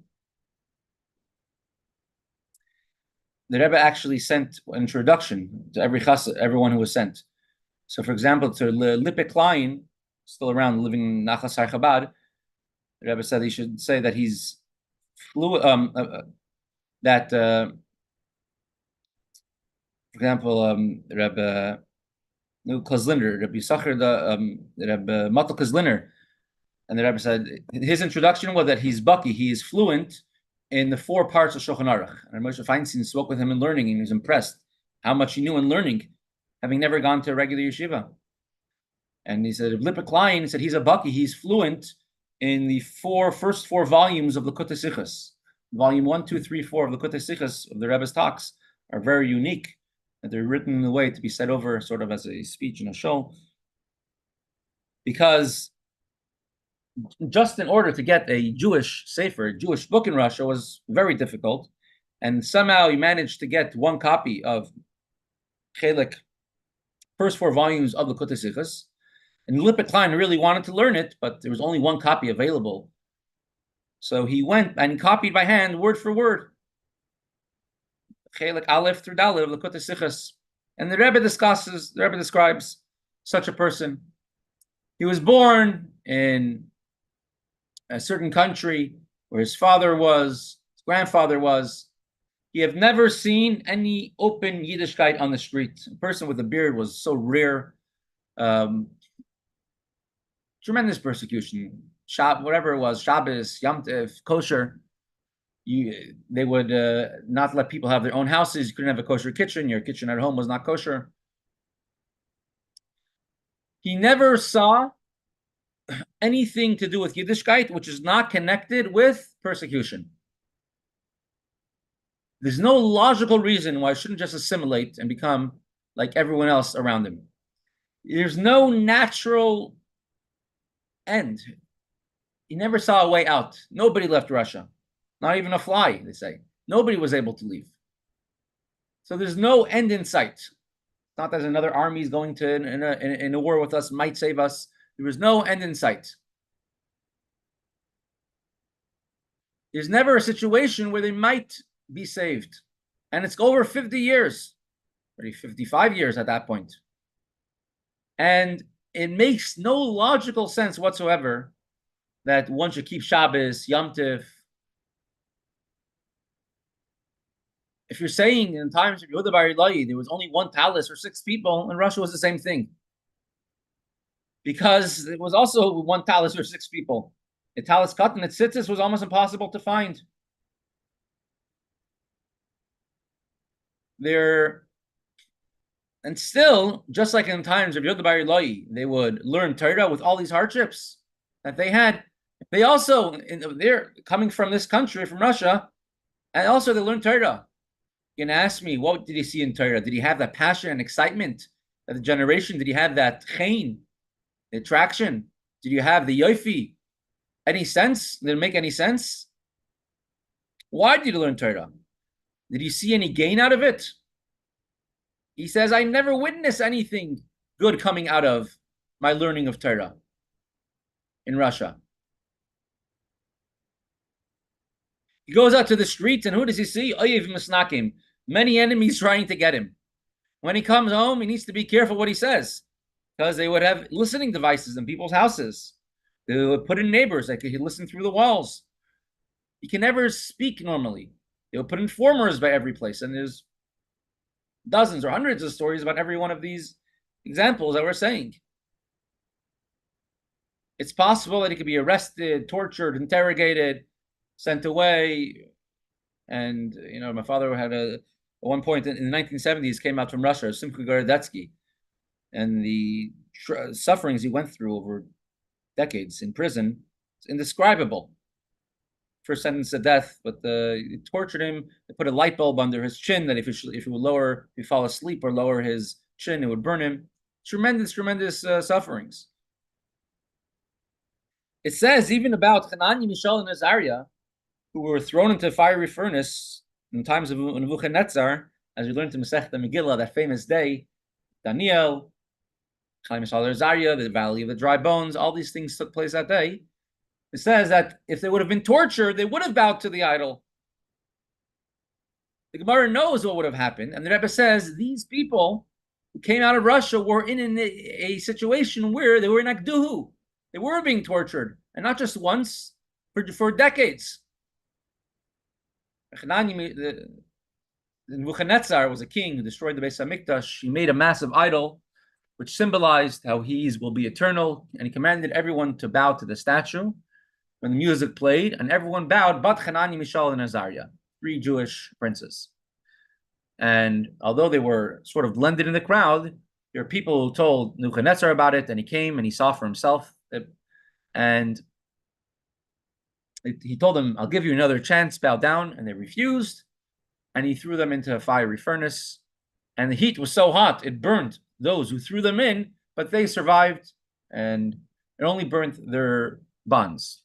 the Rebbe actually sent an introduction to everyone who was sent. So, for example, to Lippe Klein, still around, living in Nachas Chabad, the Rebbe said he should say that he's for example, Rebbe Kozliner, Rebbe Yisachar, Rebbe Matal Kozliner, and the Rebbe said his introduction was that he's Baki, he is fluent in the 4 parts of Shulchan Aruch. And Moshe Feinstein spoke with him in learning, and he was impressed how much he knew in learning, having never gone to a regular yeshiva. And he said, Lippe Klein said he's a Baki, he's fluent in the first four volumes of the Likutei Sichos. Volume 1, 2, 3, 4 of the Likutei Sichos of the Rebbe's talks are very unique, and they're written in a way to be said over sort of as a speech in a show, because just in order to get a Jewish sefer, a Jewish book in Russia was very difficult. And somehow he managed to get one copy of Chelik, first 4 volumes of the Likutei Sichos. And Lippert Klein really wanted to learn it, but there was only one copy available. So he went and he copied by hand, word for word, Chelik Alef through Dalet of the Likutei Sichos. And the Rebbe describes such a person. He was born in a certain country where his father was, his grandfather was. He have never seen any open Yiddishkeit on the street. A person with a beard was so rare. Tremendous persecution. Whatever it was, Shabbos, Yom Tov, kosher. They would not let people have their own houses. You couldn't have a kosher kitchen. Your kitchen at home was not kosher. He never saw anything to do with Yiddishkeit, which is not connected with persecution. There's no logical reason why I shouldn't just assimilate and become like everyone else around him. There's no natural end. He never saw a way out. Nobody left Russia. Not even a fly, they say. Nobody was able to leave. So there's no end in sight. It's not that another army is going to, in a war with us, might save us. There was no end in sight. There's never a situation where they might be saved. And it's over 50 years, already 55 years at that point. And it makes no logical sense whatsoever that one should keep Shabbos, Yom Tov. If you're saying in times of Yehuda Bar Ilai, there was only one talis for 6 people, in Russia was the same thing. Because it was also one talis for 6 people. A talis katan at Tzitzis was almost impossible to find. And still, just like in times of Yehuda Bar Ilai, they would learn Torah with all these hardships that they had. They also, they're coming from this country, from Russia, and also they learned Torah. You can ask me, what did he see in Torah? Did he have that passion and excitement of the generation? Did he have that chen, the attraction? Did you have the yofi? Any sense? Did it make any sense? Why did you learn Torah? Did you see any gain out of it? He says, I never witnessed anything good coming out of my learning of Torah in Russia. He goes out to the streets, and who does he see? Oyev misnakim, many enemies trying to get him. When he comes home, he needs to be careful what he says, because they would have listening devices in people's houses. They would put in neighbors that could listen through the walls. He can never speak normally. They would put informers by every place, and there's dozens or hundreds of stories about every one of these examples that we're saying. It's possible that he could be arrested, tortured, interrogated, sent away. And, my father had at one point in the 1970s came out from Russia, Simcha Gorodetsky, and the sufferings he went through over decades in prison, it's indescribable. First sentence to death, but they tortured him. They put a light bulb under his chin that if he fall asleep or lower his chin, it would burn him. Tremendous sufferings. It says even about Hanani, Mishael, and Azariah, who were thrown into a fiery furnace in times of Nebuchadnezzar, as we learned in Masechta Megillah, that famous day. Daniel, Mishael, Azariah, the Valley of the Dry Bones, all these things took place that day. It says that if they would have been tortured, they would have bowed to the idol. The Gemara knows what would have happened, and the Rebbe says these people who came out of Russia were in a situation where they were in Akduhu. They were being tortured, and not just once, for decades. Nebuchadnezzar was a king who destroyed the Beis HaMikdash. He made a massive idol, which symbolized how he will be eternal, and he commanded everyone to bow to the statue. When the music played, and everyone bowed, but Hanani, Mishael, and Azariah, 3 Jewish princes. And although they were sort of blended in the crowd, there were people who told Nebuchadnezzar about it, and he came and he saw for himself. And he told them, I'll give you another chance, bow down. And they refused. And he threw them into a fiery furnace. And the heat was so hot, it burned those who threw them in, but they survived. And it only burnt their bonds.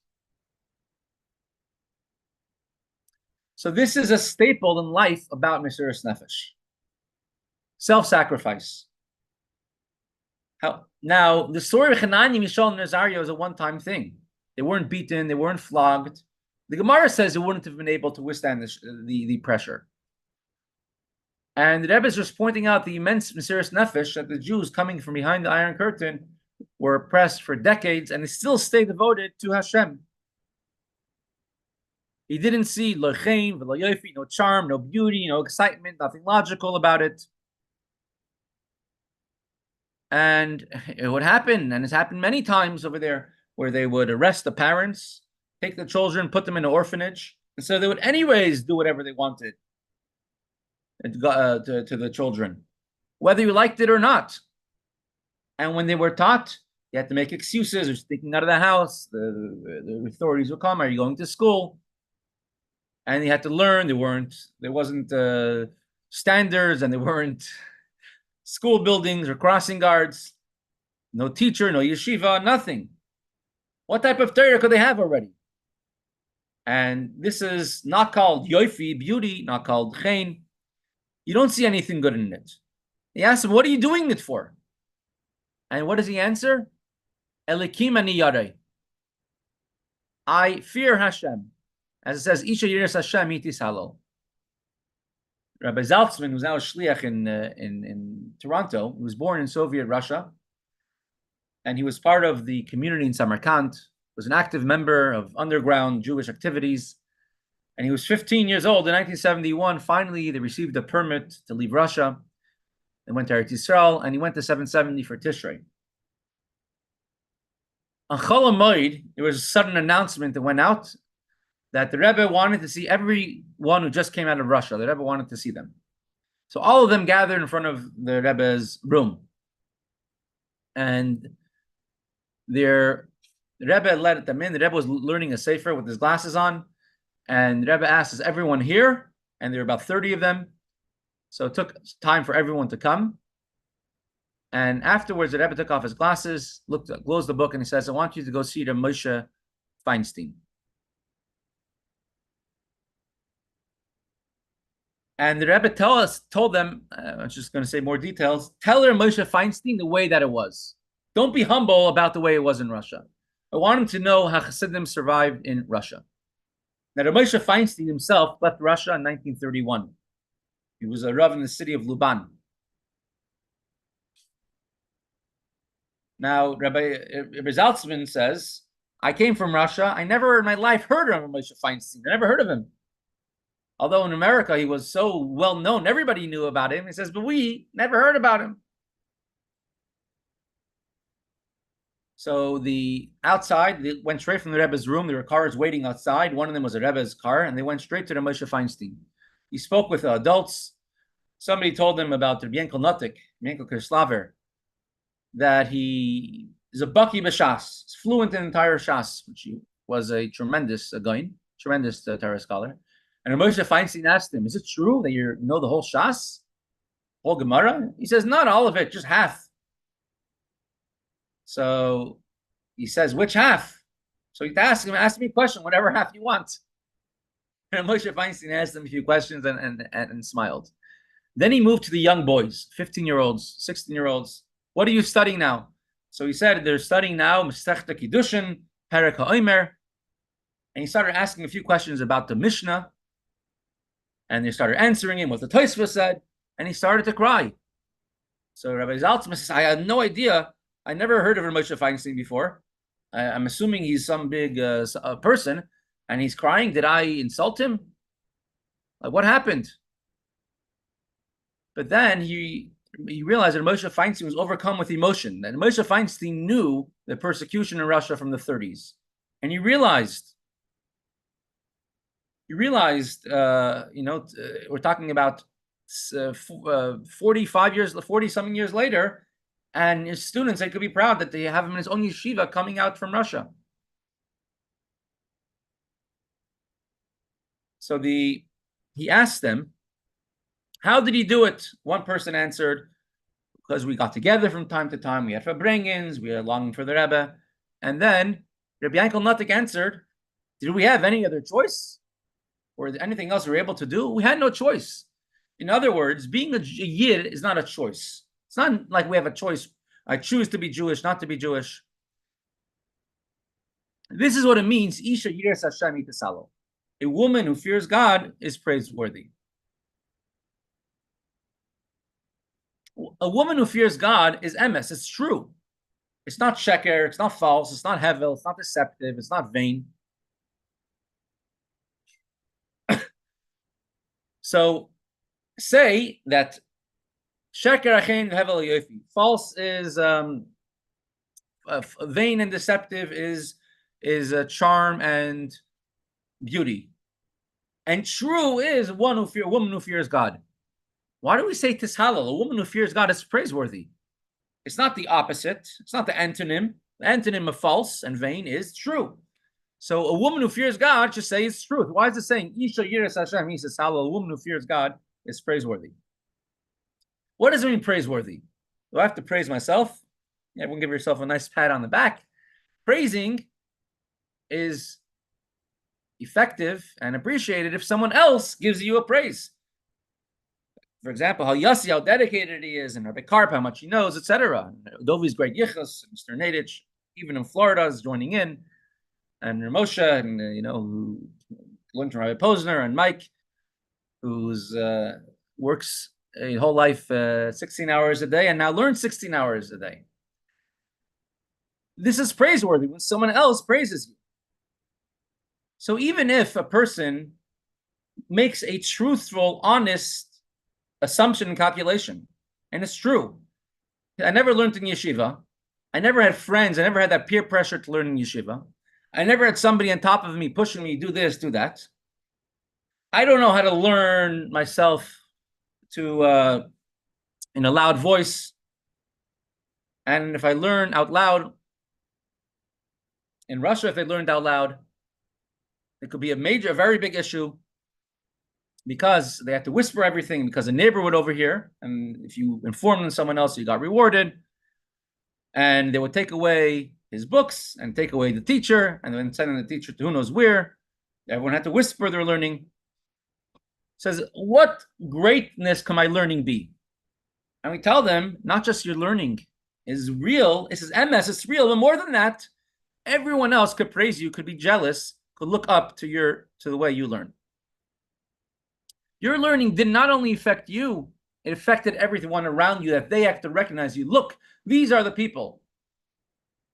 So this is a staple in life about Mesiras Nefesh. Self-sacrifice. Now, the story of Hanani, Mishael, and Nazario is a one-time thing. They weren't beaten, they weren't flogged. The Gemara says it wouldn't have been able to withstand the pressure. And the Rebbe is just pointing out the immense Mesiras Nefesh that the Jews coming from behind the Iron Curtain were oppressed for decades, and they still stay devoted to Hashem. He didn't see lo chen, v'lo yofi, no charm, no beauty, no excitement, nothing logical about it. And it would happen, and it's happened many times over there, where they would arrest the parents, take the children, put them in an orphanage, and so they would anyways do whatever they wanted to the children, whether you liked it or not. And when they were taught, you had to make excuses. They're sneaking out of the house. The authorities would come. Are you going to school? And they had to learn. There wasn't standards, and there weren't school buildings or crossing guards. No teacher, no yeshiva, nothing. What type of Torah could they have already? And this is not called yofi, beauty, not called chen. You don't see anything good in it. He asked him, what are you doing it for? And what does he answer? Elikim ani yarei. I fear Hashem. As it says, Isha yiras Hashem itis halal. Rabbi Zaltzman, who's now a shliach in Toronto, he was born in Soviet Russia, and he was part of the community in Samarkand, was an active member of underground Jewish activities, and he was 15 years old in 1971. Finally, they received a permit to leave Russia and went to Eretz Yisrael, and he went to 770 for Tishrei. On Chol HaMoed, there was a sudden announcement that went out that the Rebbe wanted to see everyone who just came out of Russia. The Rebbe wanted to see them. So all of them gathered in front of the Rebbe's room. And the Rebbe let them in. The Rebbe was learning a sefer with his glasses on. And the Rebbe asked, is everyone here? And there were about 30 of them. So it took time for everyone to come. And afterwards, the Rebbe took off his glasses, closed the book, and he says, I want you to go see the Moshe Feinstein. And the Rebbe told them, I'm just going to say more details, tell her Moshe Feinstein the way that it was. Don't be humble about the way it was in Russia. I want him to know how Chassidim survived in Russia. Now, Moshe Feinstein himself left Russia in 1931. He was a Rav in the city of Luban. Now, Rabbi Zaltzman says, I came from Russia. I never in my life heard of Moshe Feinstein. I never heard of him. Although in America, he was so well known, everybody knew about him. He says, but we never heard about him. So the outside, they went straight from the Rebbe's room. There were cars waiting outside. One of them was a Rebbe's car, and they went straight to the Moshe Feinstein. He spoke with adults. Somebody told them about Rabbi Yankel Notik, Yankel Kirslaver, that he is a Baki B'Shas. He's fluent in entire Shas, which he was a tremendous Goin, tremendous Torah scholar. And Moshe Feinstein asked him, is it true that you know the whole Shas? Whole Gemara? He says, not all of it, just half. So he says, which half? So he asked him, ask me a question, whatever half you want. And Moshe Feinstein asked him a few questions and smiled. Then he moved to the young boys, 15-year-olds, 16-year-olds. What are you studying now? So he said, they're studying now Masechta Kiddushin, Perek HaOmer. And he started asking a few questions about the Mishnah. And they started answering him what the Tosfos said, and he started to cry. So Rabbi Zaltzman says, I had no idea. I never heard of Moshe Feinstein before. I'm assuming he's some big person, and he's crying. Did I insult him? Like, what happened? But then he realized that Moshe Feinstein was overcome with emotion. And Moshe Feinstein knew the persecution in Russia from the 30s. And he realized, we're talking about 40-something years later, and his students, they could be proud that they have him in his own yeshiva coming out from Russia. So he asked them, how did he do it? One person answered, because we got together from time to time, we had farbrengens, we had longing for the Rebbe, and then Rabbi Yankel Nutik answered, did we have any other choice? Or anything else we were able to do? We had no choice. In other words, being a Yid is not a choice. It's not like we have a choice. I choose to be Jewish, not to be Jewish. This is what it means. Isha Yiras Hashem Itasalo. A woman who fears God is praiseworthy. A woman who fears God is emes. It's true. It's not sheker. It's not false. It's not hevel. It's not deceptive. It's not vain. So say that sheker achein hevel yofi. False is vain and deceptive is charm and beauty, and true is a woman who fears God. Why do we say tishalal? A woman who fears God is praiseworthy. It's not the opposite. It's not the antonym. The antonym of false and vain is true. So a woman who fears God should say it's truth. Why is it saying Isha Yiras Hashem? He says halal. A woman who fears God is praiseworthy. What does it mean praiseworthy? Do I have to praise myself? Yeah, everyone give yourself a nice pat on the back. Praising is effective and appreciated if someone else gives you a praise. For example, how Yossi, how dedicated he is, and Rabbi Karp, how much he knows, etc. Dovi's great yichus, Mr. Nadich, even in Florida, is joining in, and Moshe, and who learned from Rabbi Posner, and Mike, who's works a whole life 16 hours a day, and now learns 16 hours a day. This is praiseworthy when someone else praises you. So even if a person makes a truthful, honest assumption and calculation, and it's true. I never learned in yeshiva. I never had friends. I never had that peer pressure to learn in yeshiva. I never had somebody on top of me pushing me, do this, do that. I don't know how to learn myself to in a loud voice. And if I learn out loud, in Russia, if they learned out loud, it could be a very big issue, because they had to whisper everything, because a neighbor would overhear, and if you informed someone else, you got rewarded, and they would take away his books and take away the teacher, and then send the teacher to who knows where. Everyone had to whisper their learning. It says, what greatness can my learning be? And we tell them, not just your learning is real. It says MS, it's real, but more than that, everyone else could praise you, could be jealous, could look up to the way you learn. Your learning did not only affect you, it affected everyone around you, that they have to recognize you. Look, these are the people.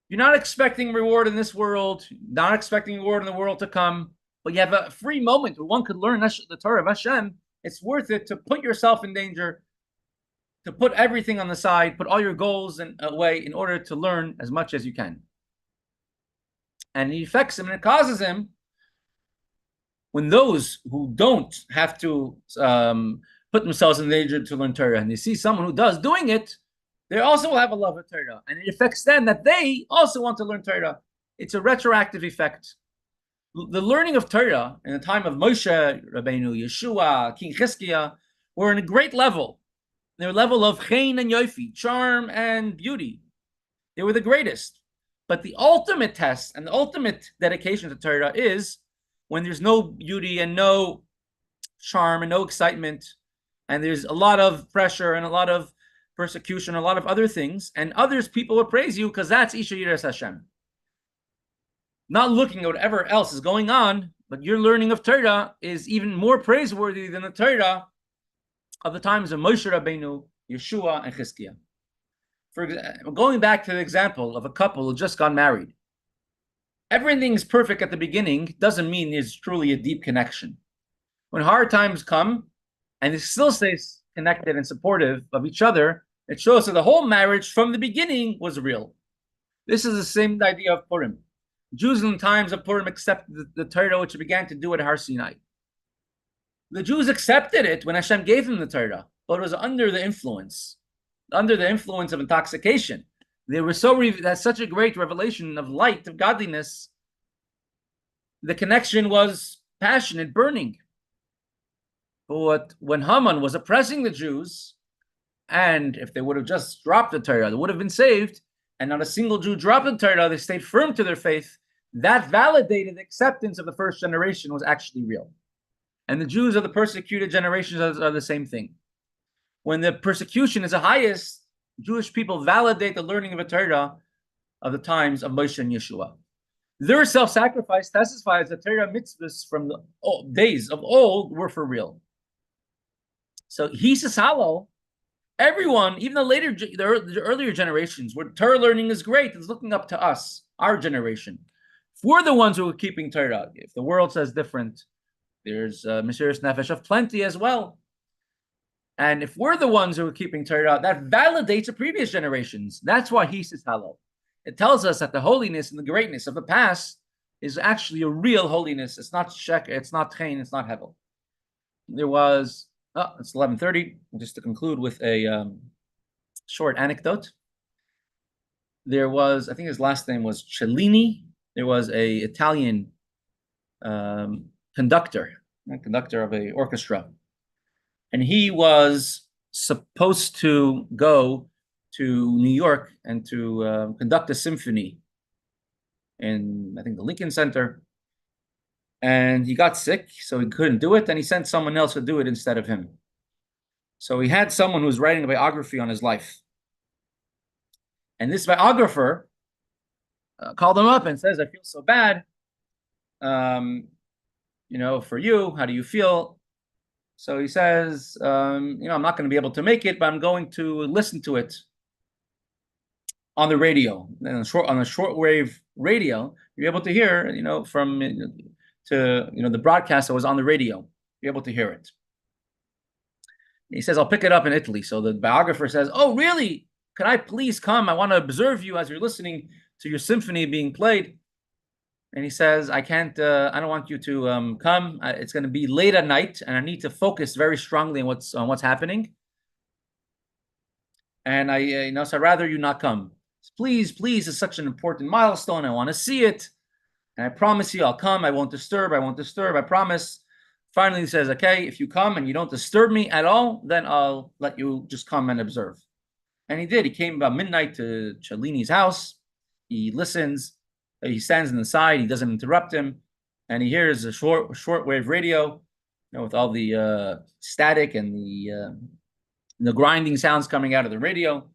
You're not expecting reward in this world, not expecting reward in the world to come, but you have a free moment where one could learn the Torah of Hashem. It's worth it to put yourself in danger, to put everything on the side, put all your goals away in order to learn as much as you can. And it affects him and it causes him, when those who don't have to put themselves in danger to learn Torah, and they see someone who does doing it, they also will have a love of Torah. And it affects them that they also want to learn Torah. It's a retroactive effect. The learning of Torah in the time of Moshe, Rabbeinu, Yeshua, King Chizkiah, were in a great level. They were a level of chen and yofi, charm and beauty. They were the greatest. But the ultimate test and the ultimate dedication to Torah is when there's no beauty and no charm and no excitement, and there's a lot of pressure and a lot of persecution, a lot of other things, and people will praise you because that's Isha Yiras Hashem. Not looking at whatever else is going on, but your learning of Torah is even more praiseworthy than the Torah of the times of Moshe Rabbeinu, Yeshua, and Chizkiah. For example, going back to the example of a couple who just got married. Everything's perfect at the beginning doesn't mean there's truly a deep connection. When hard times come and they still stay connected and supportive of each other, it shows that the whole marriage from the beginning was real. This is the same idea of Purim. Jews in times of Purim accepted the Torah which began to do at Har Sinai. The Jews accepted it when Hashem gave them the Torah, but it was under the influence of intoxication. They were that's such a great revelation of light, of godliness. The connection was passionate, burning. But when Haman was oppressing the Jews, and if they would have just dropped the Torah, they would have been saved, and not a single Jew dropped the Torah, they stayed firm to their faith, that validated the acceptance of the first generation was actually real. And the Jews of the persecuted generations are the same thing. When the persecution is the highest, Jewish people validate the learning of a Torah of the times of Moshe and Yeshua. Their self-sacrifice testifies that Torah mitzvahs from the days of old were for real. So he says, "Hello, everyone, even the earlier generations, where Torah learning is great, is looking up to us, our generation. If we're the ones who are keeping Torah, if the world says different, there's Mesiras Nefesh of plenty as well. And if we're the ones who are keeping Torah, that validates the previous generations. That's why he says hello. It tells us that the holiness and the greatness of the past is actually a real holiness. It's not shek, it's not chen, it's not hevel. There was, it's 11:30. Just to conclude with a short anecdote. There was, I think his last name was Cellini. There was a Italian conductor of a orchestra. And he was supposed to go to New York and to conduct a symphony in, I think, the Lincoln Center. And he got sick, so he couldn't do it. And he sent someone else to do it instead of him. So he had someone who was writing a biography on his life. And this biographer called him up and says, "I feel so bad. For you, how do you feel?" So he says, I'm not going to be able to make it, but I'm going to listen to it on the radio. And on a shortwave radio, you're able to hear, from the broadcast that was on the radio. You're able to hear it. And he says, "I'll pick it up in Italy." So the biographer says, "Oh, really? Could I please come? I want to observe you as you're listening to your symphony being played." And he says, "I can't, I don't want you to come. It's going to be late at night, and I need to focus very strongly on what's happening. And so I'd rather you not come. Please, it's such an important milestone. I want to see it. And I promise you I'll come. I won't disturb. I promise." Finally, he says, "Okay, if you come and you don't disturb me at all, then I'll let you just come and observe." And he did. He came about midnight to Cellini's house. He listens. He stands on the side. He doesn't interrupt him. And he hears a shortwave radio, with all the static and the grinding sounds coming out of the radio.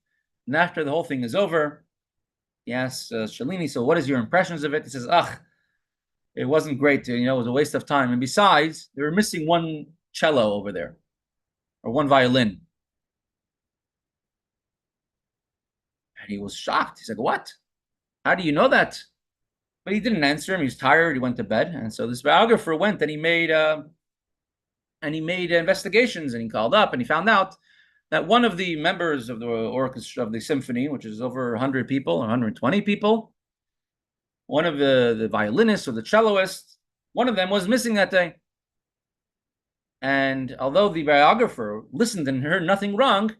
And after the whole thing is over, he asks Cellini, "So what is your impressions of it?" He says, "It wasn't great. It was a waste of time. And besides, they were missing one cello over there, or one violin." And he was shocked. He's like, "What? How do you know that?" But he didn't answer him. He was tired. He went to bed. And so this biographer went and he made investigations, and he called up and he found out that one of the members of the orchestra of the symphony, which is over 100 people, 120 people, one of the violinists or the celloists, one of them was missing that day. And although the biographer listened and heard nothing wrong,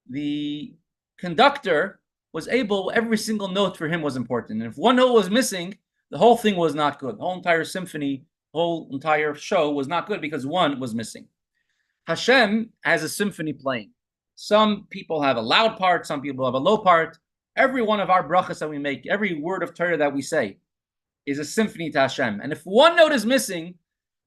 the conductor was able, every single note for him was important. And if one note was missing, the whole thing was not good. The whole entire symphony, whole entire show was not good because one was missing. Hashem has a symphony playing. Some people have a loud part, some people have a low part. Every one of our brachas that we make, every word of Torah that we say is a symphony to Hashem. And if one note is missing,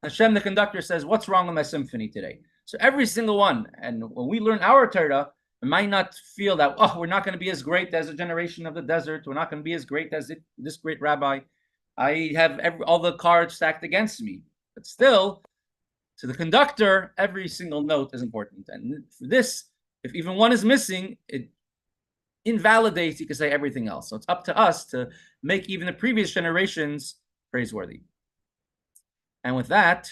Hashem, the conductor, says, "What's wrong with my symphony today?" So every single one. And when we learn our Torah, we might not feel that, we're not going to be as great as a generation of the desert. We're not going to be as great as this great rabbi. I have all the cards stacked against me. But still, to the conductor, every single note is important. And for this, if even one is missing, it invalidates, you could say, everything else. So it's up to us to make even the previous generations praiseworthy. And with that,